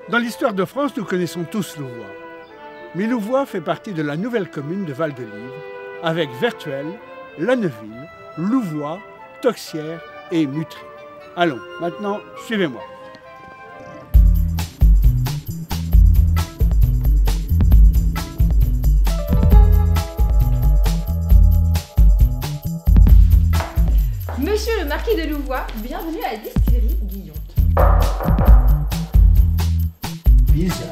Dans l'histoire de France, nous connaissons tous Louvois. Mais Louvois fait partie de la nouvelle commune de Val-de-Livre, avec Vertuelles, Lanneville, Louvois, Toxières et Mutry. Allons, maintenant, suivez-moi. Monsieur le marquis de Louvois, bienvenue à la distillerie Guillon. Bizarre.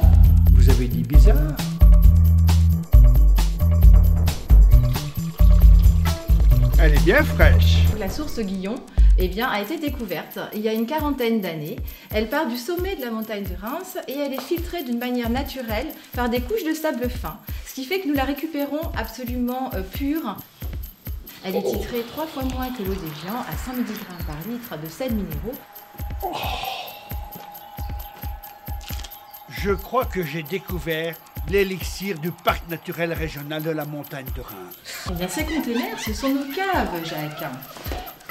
Vous avez dit bizarre? Elle est bien fraîche. La source Guillon a été découverte il y a une quarantaine d'années. Elle part du sommet de la montagne de Reims et elle est filtrée d'une manière naturelle par des couches de sable fin. Ce qui fait que nous la récupérons absolument pure. Elle est titrée 3 fois moins que l'eau d'Évian à 100 mg par litre de sels minéraux. Je crois que j'ai découvert l'élixir du parc naturel régional de la montagne de Reims. Eh bien, ces containers, ce sont nos caves, Jacques.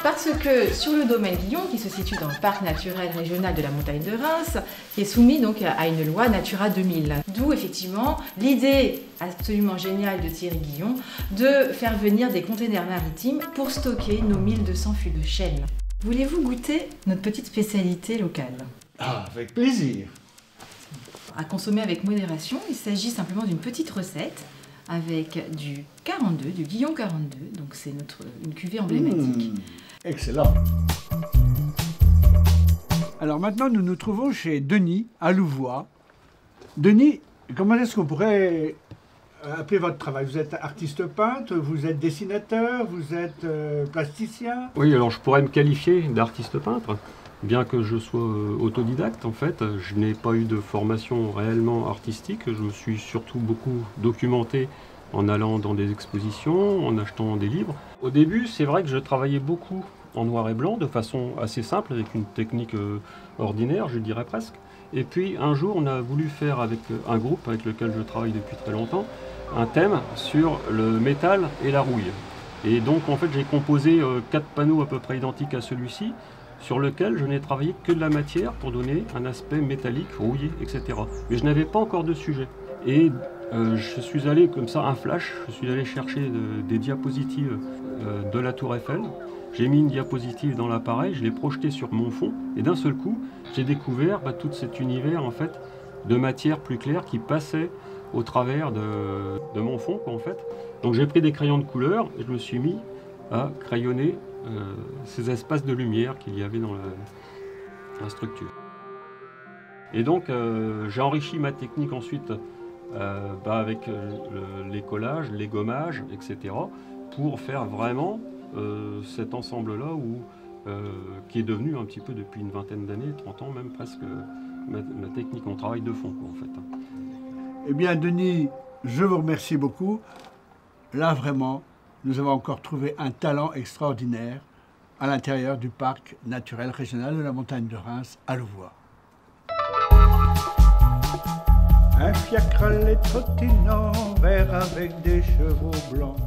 Parce que sur le domaine Guillon, qui se situe dans le parc naturel régional de la montagne de Reims, qui est soumis donc à une loi Natura 2000. D'où effectivement l'idée absolument géniale de Thierry Guillon de faire venir des containers maritimes pour stocker nos 1200 fûts de chêne. Voulez-vous goûter notre petite spécialité locale? Ah, avec plaisir. À consommer avec modération, il s'agit simplement d'une petite recette avec du 42, du Guillon 42, donc c'est une cuvée emblématique. Excellent. Alors maintenant, nous nous trouvons chez Denis, à Louvois. Denis, comment est-ce qu'on pourrait appeler votre travail? Vous êtes artiste peintre, vous êtes dessinateur, vous êtes plasticien? Oui, alors je pourrais me qualifier d'artiste peintre, bien que je sois autodidacte en fait. Je n'ai pas eu de formation réellement artistique, je me suis surtout beaucoup documenté en allant dans des expositions, en achetant des livres. Au début, c'est vrai que je travaillais beaucoup en noir et blanc, de façon assez simple, avec une technique ordinaire, je dirais presque. Et puis un jour, on a voulu faire avec un groupe avec lequel je travaille depuis très longtemps, un thème sur le métal et la rouille. Et donc en fait, j'ai composé 4 panneaux à peu près identiques à celui-ci, sur lequel je n'ai travaillé que de la matière pour donner un aspect métallique, rouillé, etc. Mais je n'avais pas encore de sujet. Et je suis allé comme ça, un flash, je suis allé chercher des diapositives de la Tour Eiffel. J'ai mis une diapositive dans l'appareil, je l'ai projetée sur mon fond, et d'un seul coup, j'ai découvert tout cet univers en fait, de matière plus claire qui passait au travers de mon fond, en fait. Donc j'ai pris des crayons de couleur et je me suis mis à crayonner ces espaces de lumière qu'il y avait dans la structure. Et donc j'ai enrichi ma technique ensuite avec les collages, les gommages, etc. pour faire vraiment cet ensemble-là qui est devenu un petit peu depuis une vingtaine d'années, 30 ans même presque, ma technique en travail de fond en fait. Eh bien Denis, je vous remercie beaucoup. Là vraiment, nous avons encore trouvé un talent extraordinaire à l'intérieur du parc naturel régional de la montagne de Reims à Louvois. Un fiacre allait trottinant, vert avec des chevaux blancs.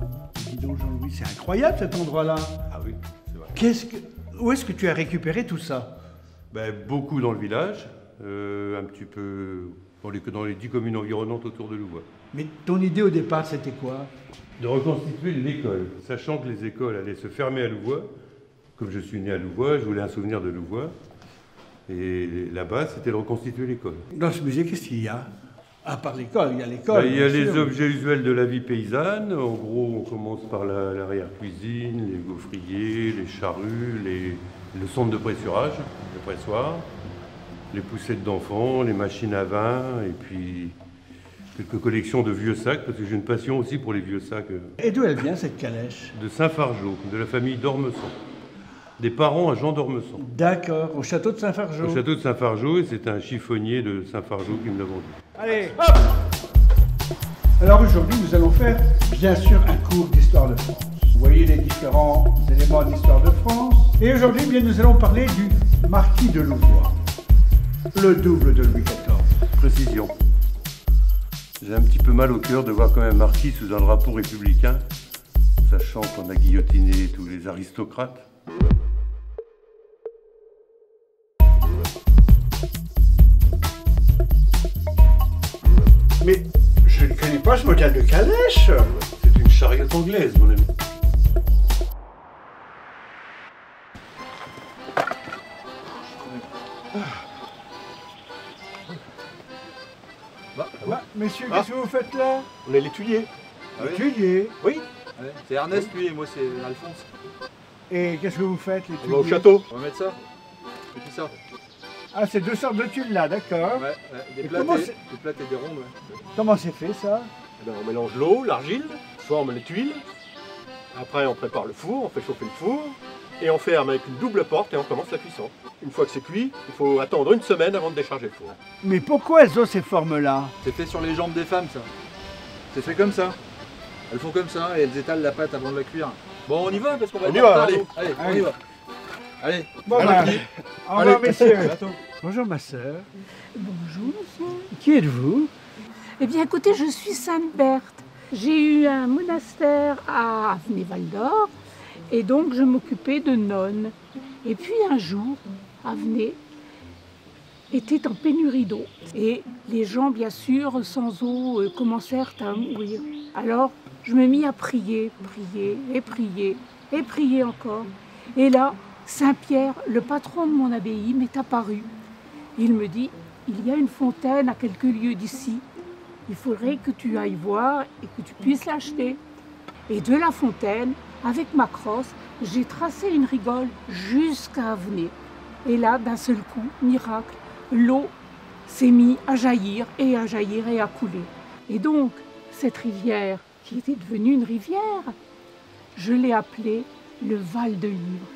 Dis donc Jean-Louis, c'est incroyable cet endroit-là. Ah oui, c'est vrai. Où est-ce que tu as récupéré tout ça? Beaucoup dans le village, un petit peu dans les 10 communes environnantes autour de Louvois. Mais ton idée au départ, c'était quoi? De reconstituer l'école, sachant que les écoles allaient se fermer à Louvois. Comme je suis né à Louvois, je voulais un souvenir de Louvois. Et là-bas, c'était de reconstituer l'école. Dans ce musée, qu'est-ce qu'il y a? À part l'école, il y a l'école. Il y a les objets usuels de la vie paysanne. En gros, on commence par l'arrière-cuisine, les gaufriers, les charrues, le centre de pressurage, le pressoir, les poussettes d'enfants, les machines à vin, et puis quelques collections de vieux sacs, parce que j'ai une passion aussi pour les vieux sacs. Et d'où elle vient, cette calèche? De Saint-Fargeau, de la famille d'Ormesson. Des parents à Jean d'Ormesson. D'accord, au château de Saint-Fargeau. Au château de Saint-Fargeau, et c'est un chiffonnier de Saint-Fargeau qui me l'a vendu. Allez, hop! Alors aujourd'hui, nous allons faire, bien sûr, un cours d'histoire de France. Vous voyez les différents éléments d'histoire de France. Et aujourd'hui, bien, nous allons parler du marquis de Louvois, le double de Louis XIV. Précision. J'ai un petit peu mal au cœur de voir quand même un marquis sous un drapeau républicain, sachant qu'on a guillotiné tous les aristocrates. Mais je ne connais pas ce modèle de calèche. C'est une charrette anglaise, mon ami. Messieurs, qu'est-ce que vous faites là? On est les tuiliers. L'étudier. Oui. Ouais, c'est Ernest lui et moi c'est Alphonse. Et qu'est-ce que vous faites, les On va au tuiles? château. On va mettre ça. Et puis ça. Ah, c'est deux sortes de tuiles là, d'accord. Ouais, des Et plates comment et, c'est- des plates et des rondes. Ouais. Comment c'est fait ça? Eh ben, on mélange l'eau, l'argile, on forme les tuiles. Après, on prépare le four, on fait chauffer le four. Et on ferme avec une double porte et on commence la cuisson. Une fois que c'est cuit, il faut attendre une semaine avant de décharger le four. Mais pourquoi elles ont ces formes-là? C'est fait sur les jambes des femmes ça. C'est fait comme ça. Elles font comme ça et elles étalent la pâte avant de la cuire. Bon on y va parce qu'on va On être y en va, retard, allez. nous. Allez, on y va. Allez. Bon, allez, ben, Philippe. au revoir, messieurs. Bientôt. Bonjour, ma sœur. Bonjour, monsieur. Qui êtes-vous? Eh bien, écoutez, je suis Sainte Berthe. J'ai eu un monastère à Avenay-Val-d'Or et donc je m'occupais de nonnes. Et puis un jour, Avenay était en pénurie d'eau. Et les gens, bien sûr, sans eau, commencèrent à mourir. Alors, je me mis à prier, prier et prier et prier encore. Et là, Saint-Pierre, le patron de mon abbaye, m'est apparu. Il me dit, il y a une fontaine à quelques lieues d'ici. Il faudrait que tu ailles voir et que tu puisses l'acheter. Et de la fontaine, avec ma crosse, j'ai tracé une rigole jusqu'à Avenay. Et là, d'un seul coup, miracle, l'eau s'est mise à jaillir et à couler. Et donc, cette rivière, qui était devenue une rivière, je l'ai appelée le Val de Livre,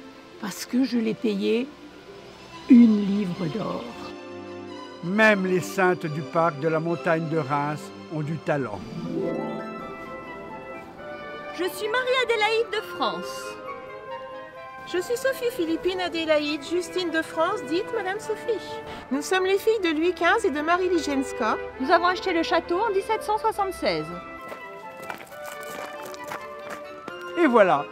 parce que je l'ai payé 1 livre d'or. Même les saintes du parc de la montagne de Reims ont du talent. Je suis Marie-Adélaïde de France. Je suis Sophie Philippine Adélaïde Justine de France, dite Madame Sophie. Nous sommes les filles de Louis XV et de Marie Ligenska. Nous avons acheté le château en 1776. Et voilà,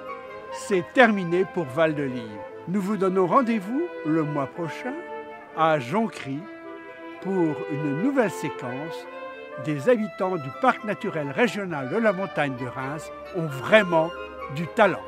c'est terminé pour Val-de-Livre. Nous vous donnons rendez-vous le mois prochain à Jonquery pour une nouvelle séquence. Des habitants du parc naturel régional de la montagne de Reims ont vraiment du talent.